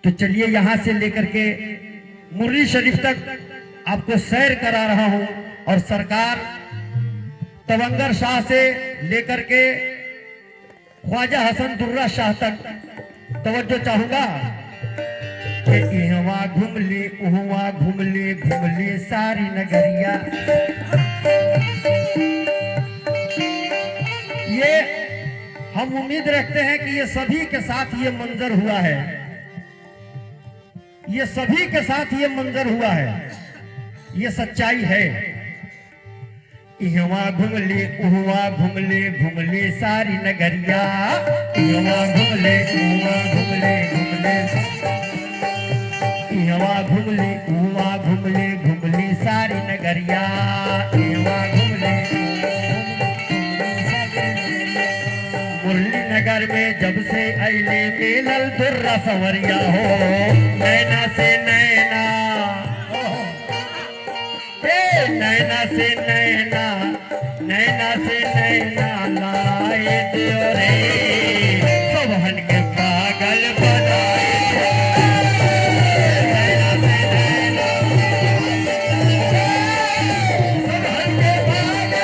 तो चलिए यहाँ से लेकर के मुरली शरीफ तक आपको सैर करा रहा हूं और सरकार तवंगर शाह से लेकर के ख्वाजा हसन दुर्रा शाह तक तवज्जो चाहूंगा कि इहवा घुमली उहवा घुमली घुमली सारी नगरिया। ये हम उम्मीद रखते हैं कि ये सभी के साथ ये मंजर हुआ है, ये सभी के साथ ये मंजर हुआ है, ये सच्चाई है। इहवा घुमले उहवा घुमले घुमले सारी नगरिया, इहवा घुमले उहवा घुमले घुमले, इहवा घुमले उहवा घुमले घुमले सारी नगरिया, इहवा घुमले। मुरली नगर में जब से अइले मिलल दुर्रा सवरिया हो, नैना से नैना, नैना से नैना, नैना से नैना लाए दियो रे, सबहन के पागल बनाए। नैना से नैना, सबहन के पागल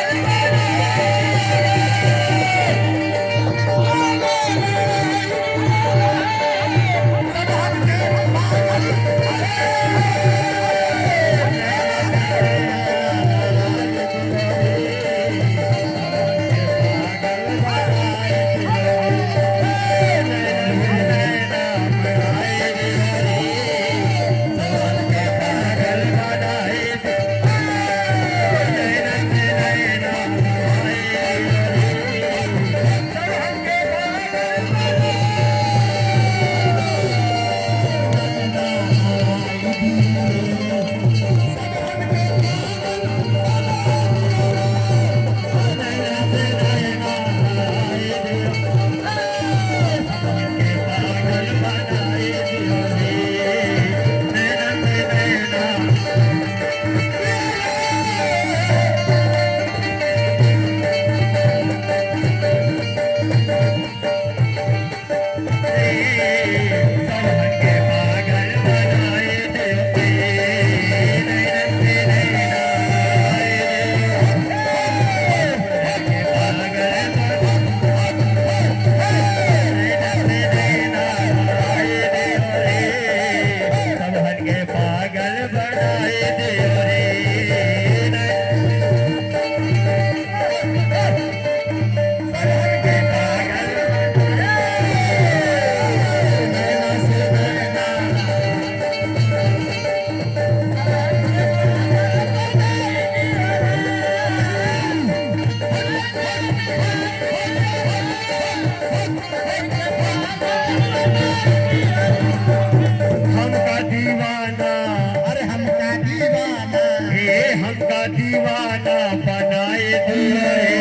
दीवाना बनाए दियो रे,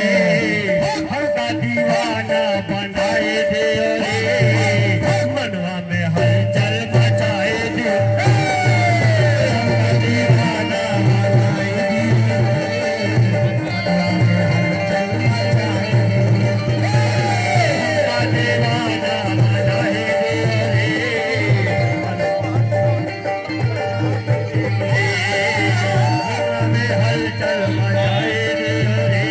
हमका दीवाना बनाए दियो रे, मनवा में हलचल मचाए दियो, हमका दीवाना बनाए दियो रे, मनवा में हलचल मचाए दियो, हमका दीवाना बनाए दियो रे, हलचल मचाए दियो रे।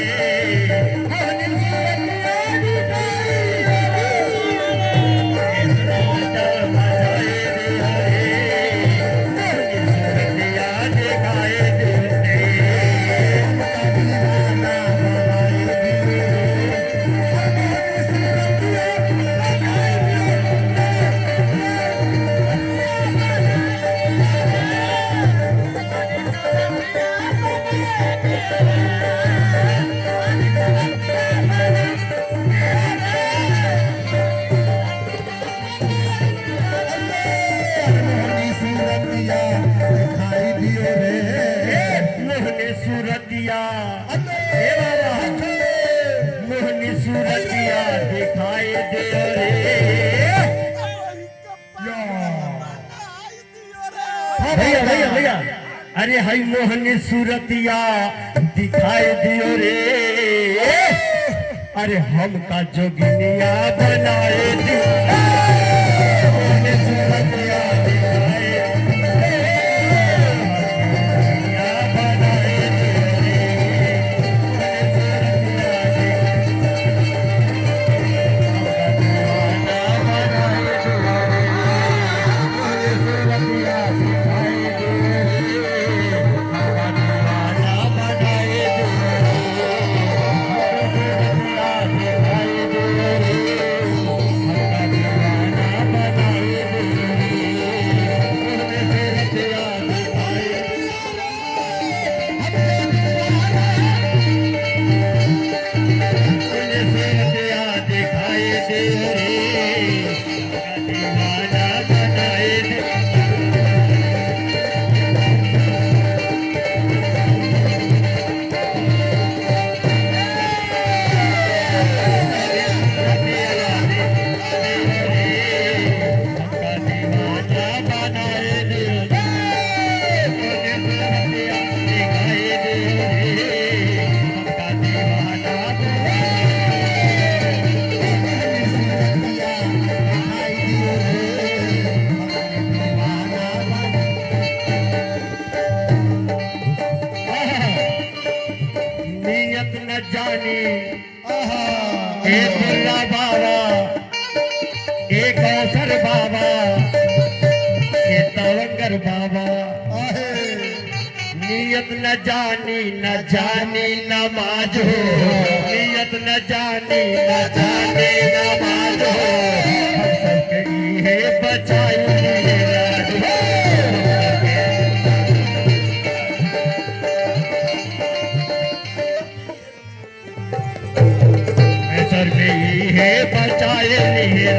सूरतिया मोहनी सूरतिया दिखाई दे रे, भैया भैया भैया, अरे हाय मोहनी सूरतिया दिखाई दियो रे, अरे हमका जोगिनिया बनाए दियो, मोहनी सूरतिया ए दुर्गा बाबा, ए कौसर बाबा, ए तवंगर बाबा। नियत न जानी नमाज हो, नियत न जानी नमाज हो, हम सबके इहे बचाई राज हो। मैसर में इहे बचाए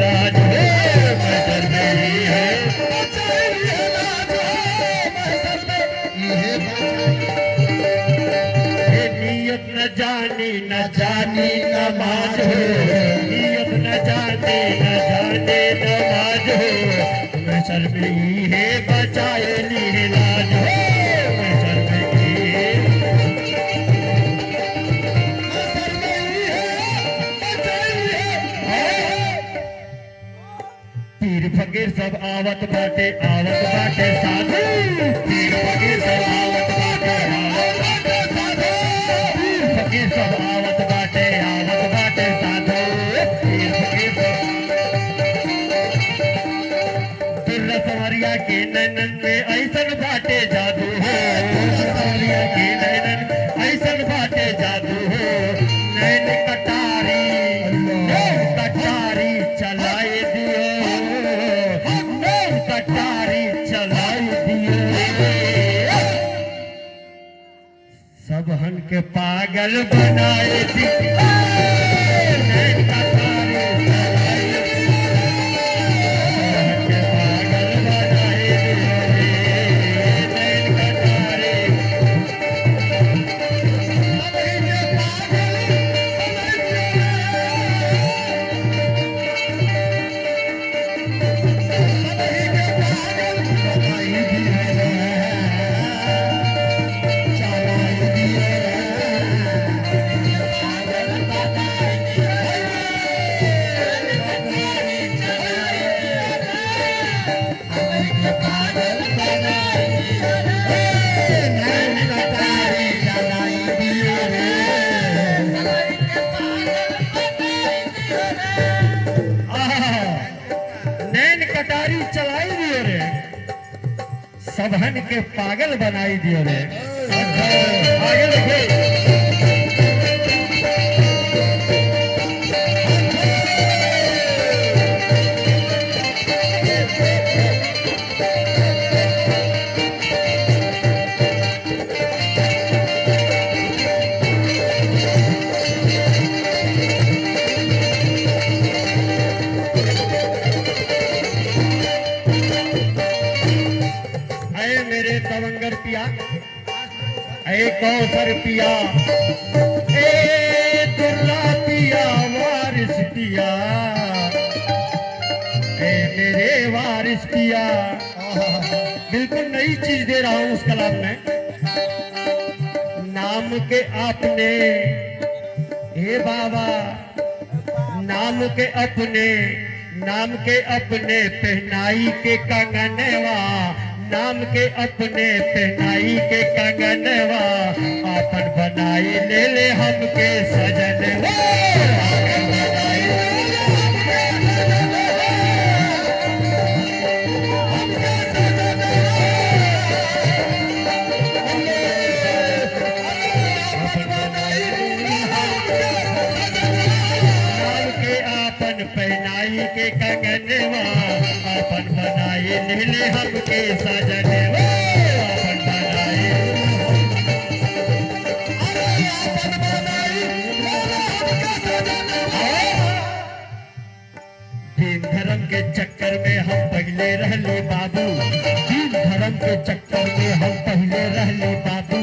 राज हो, मैसर में इहे बचाए राज हो, मैसर में इहे नियत न जानी नमाज हो, नियत न जानी नमाज हो, मैसर में इहे बचाए लाज हो, मैसर में इहे पीर फकीर सब आवत बाटे साधु, पीर फकीर सब आवत बाटे साधु, पीर फकीर सब आवत बाटे साधु, पीर फकीर सब दुर्रा संवरिया के नैनन में ऐसन बाटे जादू हो, दुर्रा संवरिया के नैनन ऐसन बाटे जादू हो, नैन कटारी चलाए दियो, नैन कटारी चलाए दियो, सब हन के पागल बनाए दियो, नैन कटारी चलाए दियो, सब हन के पागल बनाए दियो, नैन कटारी नैन कटारी चलाई दियो रे, सबहन के पागल बनाई दियो रे। आगे देखिए, अरे मेरे तवंगर पिया, ए कौसर पिया, ए दुर्रा पिया, वारिस पिया, ए मेरे वारिस पिया। बिल्कुल नई चीज दे रहा हूं उस कलाम में। नाम के आपने, हे बाबा, नाम के अपने पहनाई के कंगनवा, नाम के अपने पहनाई के कंगनवा, आपन बनाई ले हमके सजनवा, आपन बनाई ले हमके सजनवा, आपन बनाई नाम के आपन पहनाई के कंगनवा, आपन बनाई ले हमके सजनवा, आपन बनाई दीन धर्म के चक्कर में हम पहले रहले बाबू, दीन धर्म के चक्कर में हम पहले रहले बाबू,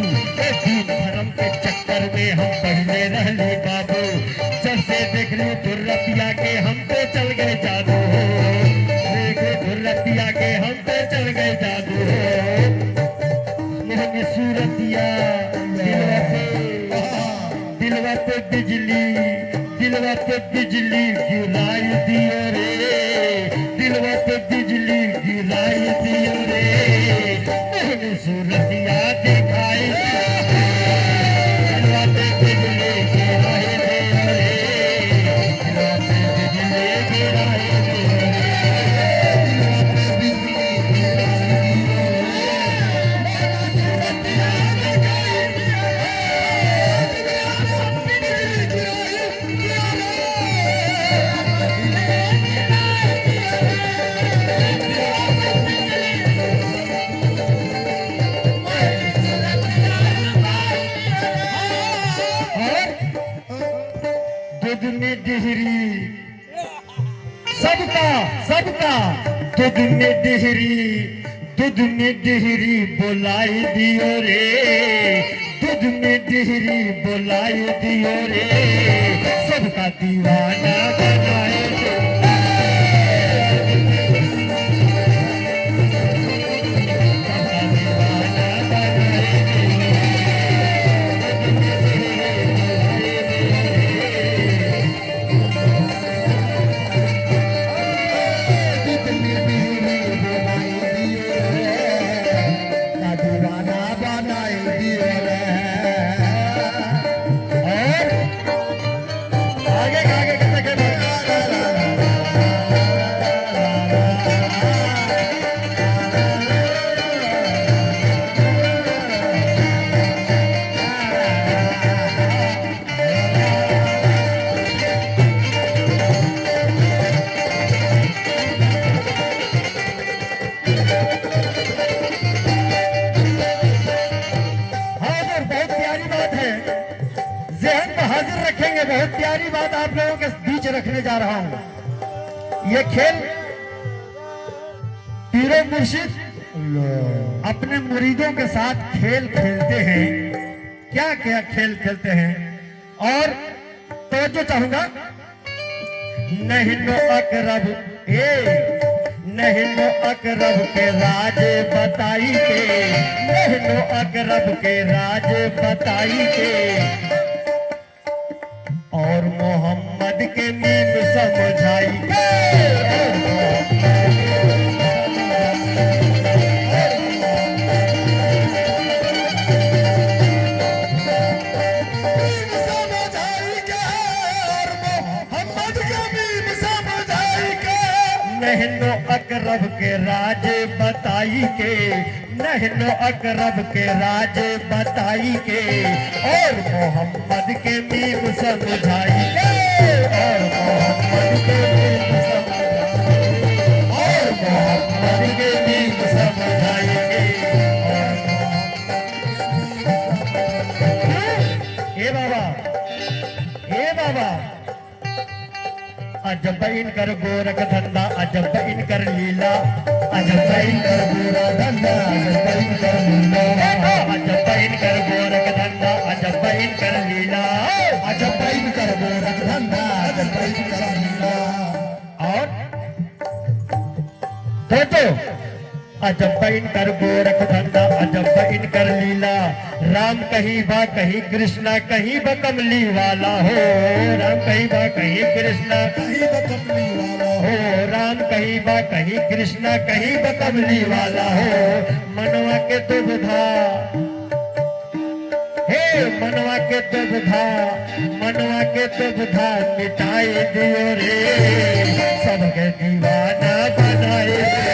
दीन धर्म के चक्कर में हम पहले रहले बाबू, जब से देख ली दुर्रा पिया के हम पे चल गए जादू हो, देखो दुर्रा पिया के हम पे चल गए जादू हो, मोहनी सूरतिया दिलवा पे बिजली गिराई दियो रे, दिलवा पे बिजली गिराई दियो रे, मोहनी सूरतिया दिखाई दिलवा पे बिजली गिराई सबका दूध में डिहरी बोलाई दियो रे, दूध में डिहरी बोलाई दियो रे, सबका दीवाना बनाए दो। बहुत प्यारी बात आप लोगों के बीच रखने जा रहा हूं। ये खेल पीरो मुर्शिद अपने मुरीदों के साथ खेल खेलते हैं। क्या क्या खेल खेलते हैं और तवज्जो चाहूंगा। नहिनो अकरब नहिनो अकरब के राज बताई के, नहिनो अकरब के राज बताई के, और मोहम्मद के मीम समझाई के, नहनो अकरब के राज बताई के, नहनो अकरब के राज बताई के, और मोहम्मद के मीम समझाई के, और मोहम्मद के मीम समझाई, और मोहम्मद के मीम समझाई के, ए बाबा अजब इनकर गोरख धंधा, अजब इनकर लीला, अजब इनकर गोरा धंधा, अजब इनकर लीला, अजब इनकर गोरख धंधा, अजब इनकर लीला, अजब इनकर गोरख धंधा, अजब इनकर लीला। और दोस्तों अजब इनकर गोरख धंधा, अजब इनकर लीला, राम कहीं बा कहीं कृष्णा कहीं बा कमली वाला हो, राम कहीं बा कहीं कृष्णा कहीं बा कमली वाला हो, राम कहीं बा कहीं कृष्णा कहीं बा कमली वाला हो, मनवा के दुविधा मनवा के दुविधा, मनवा के दुविधा मिटाए दियो रे, सबके दीवाना बनाए दे।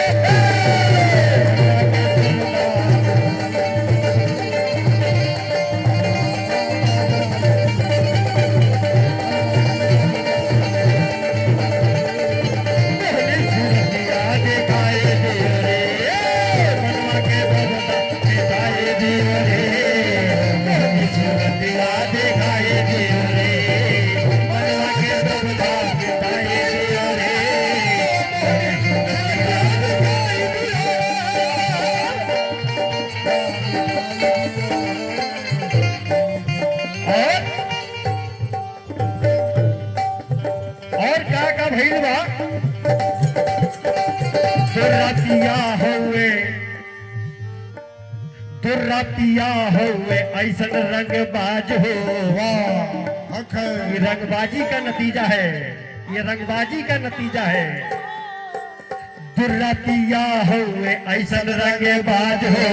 दुर्रातिया हुए ऐसन रंगबाज हो, ये रंगबाजी का नतीजा है, ये रंगबाजी का नतीजा है। दुर्रातिया हुए ऐसन रंगबाज हो,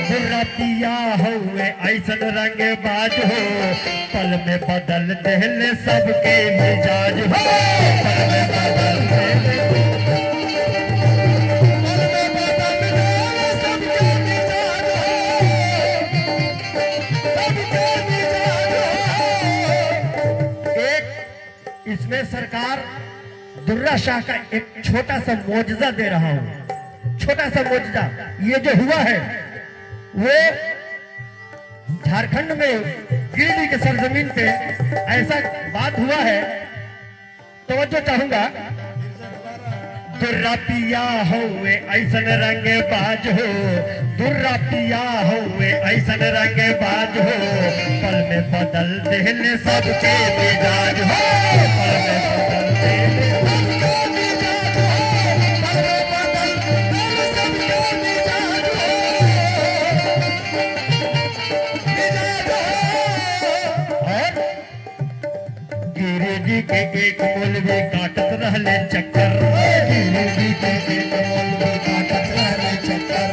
दुर्रातिया हुए ऐसन रंगबाज हो, पल में बदल देले सबके मिजाज हो, पल में बदल देले इसमें सरकार दुर्रा शाह का एक छोटा सा मौजजा दे रहा हूं, छोटा सा मौजजा। ये जो हुआ है वो झारखंड में गिरिडीह के सरजमीन पे ऐसा बात हुआ है, तवज्जो चाहूंगा। दुर्रा पिया हुए ऐसन रंग बाज हो, दुर्रा पिया हुए ऐसन रंग बाज हो, पल में बदल देले सबके मिजाज हो, पल में बदल देले सबके मिजाज हो, पल में बदल देले सबके मिजाज हो, और गिरिजी के एक मौलवी काटत रहले चक्कर, गिरिजी के एक मौलवी काटत रहले चक्कर,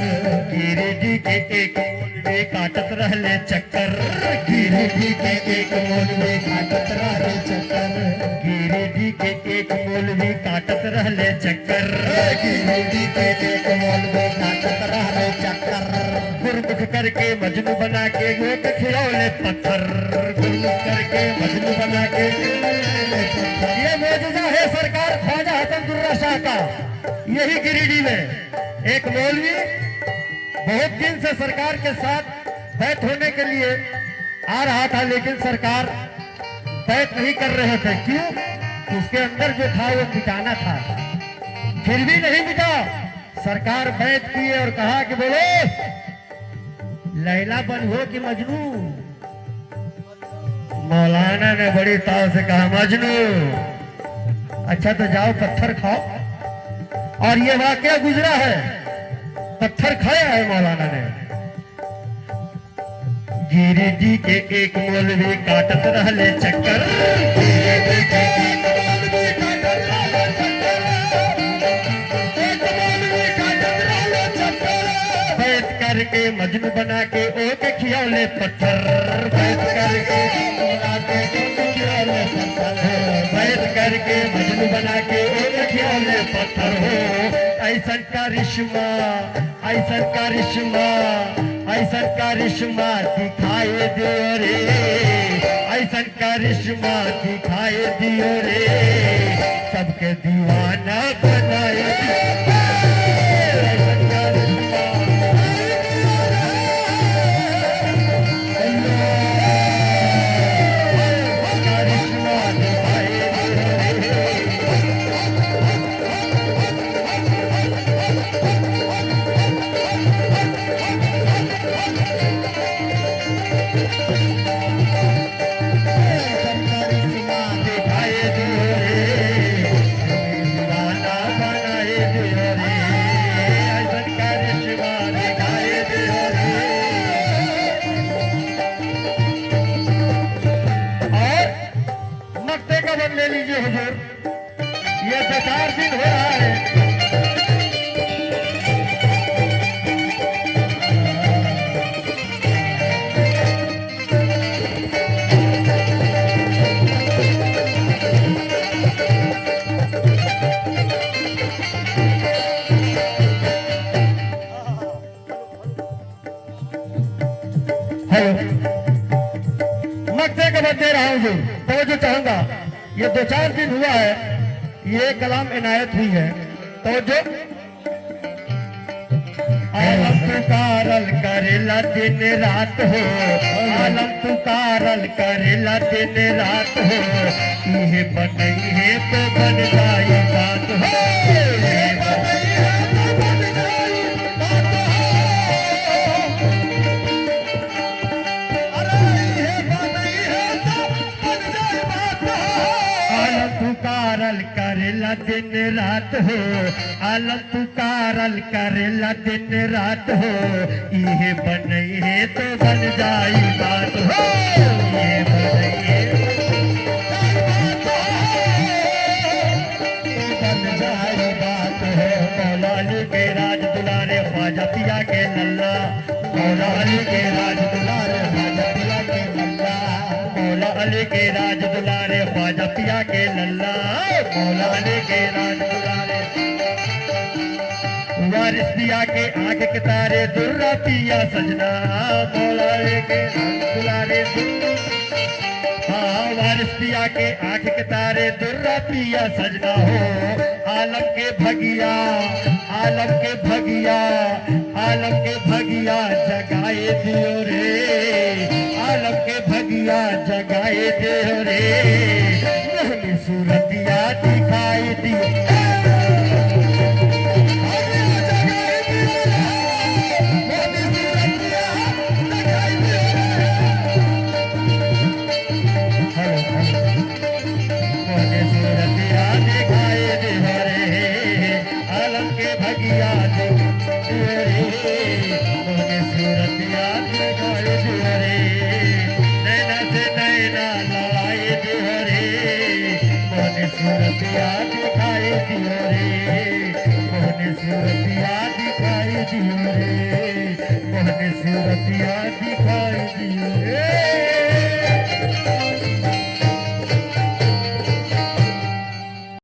गिरिजी के एक मौलवी काटत रहले चक्कर, गिरिजी के एक मौलवी काटत रहले चक्कर, गिरिजी के एक मौलवी काटत रहले चक्कर, गिरिजी के एक मौलवी काटत रहले चक्कर, गुरमुख करके मजनू बना के वो खिलौने पत्थर, गुरमुख करके मजनू बना के ये मौजूदा है सरकार ख्वाजा हसन दुर्रा शाह का। यही गिरिडीह में एक मौलवी बहुत दिन से सरकार के साथ बैत होने के लिए आ रहा था, लेकिन सरकार बैत नहीं कर रहे थे। क्यों? उसके अंदर जो था वो मिटाना था, फिर भी नहीं मिटा। सरकार बैत की और कहा कि बोलो लैला बन हो कि मजनू। मौलाना ने बड़ी ताव से कहा मजनू। अच्छा तो जाओ पत्थर खाओ। और ये वाकया गुजरा है, पत्थर खाया है मौलाना ने। गिरिजी के एक मौलवी काटत रहले चक्कर, गिरिजी के एक मौलवी काटत रहले चक्कर, एक मौलवी काटत रहले चक्कर, बैठ करके मजनू बना के ओके खियौले पत्थर, बैठ करके बना के ओके खियौले पत्थर, बैठ करके मजनू बना के ओके खियौले पत्थर हो। ऐसा करिश्मा, ऐसा करिश्मा, ऐसा करिश्मा दिखाए दियो रे, ऐसा करिश्मा दिखाए दियो रे, सबके दीवाना बनाए दियो। ऐसा करिश्मा ले लीजिए हुजूर, ये 2-4 दिन हो रहा है। नक्शे का बदले रहा हूँ हुजूर, तो जो चाहूंगा ये 2-4 दिन हुआ है, ये कलाम इनायत हुई है। तो जो आलम पुकारल करेला दिन रात हो, आलम पुकारल करेला दिन रात हो, ये बनई है तो बन जाई बात हो, ये बनई है तो बन जाई बात हो, अरे ये बनई है तो बन जाई बात हो। आलम पुकारल करेला दिन रात हो, आलम पुकारल करेला दिन रात हो, ये बनई है तो बन जाई बात हो, ये बनई है तो बन जाई बात हो। मौला अली के राज दुलारे ख्वाजा पिया के लल्ला, मौला अली के राज दुलारे ख्वाजा पिया के लल्ला, मौला अली के राज दुलारे ख्वाजा पिया के लल्ला, मौला अली के राज दुलारे वारिस पिया के आंख के तारे दुर्रा पिया सजना, मौला अली के राज दुलारे हाँ वारिस पिया के आंख के तारे दुर्रा पिया सजना हो। आलम के भगिया, आलम के भगिया, आलम के भगिया जगाए दियो रे, आलम के भगिया जगाए दियो रे, सूरतिया दिखाई दियो। दियो रे मोहन सूरतिया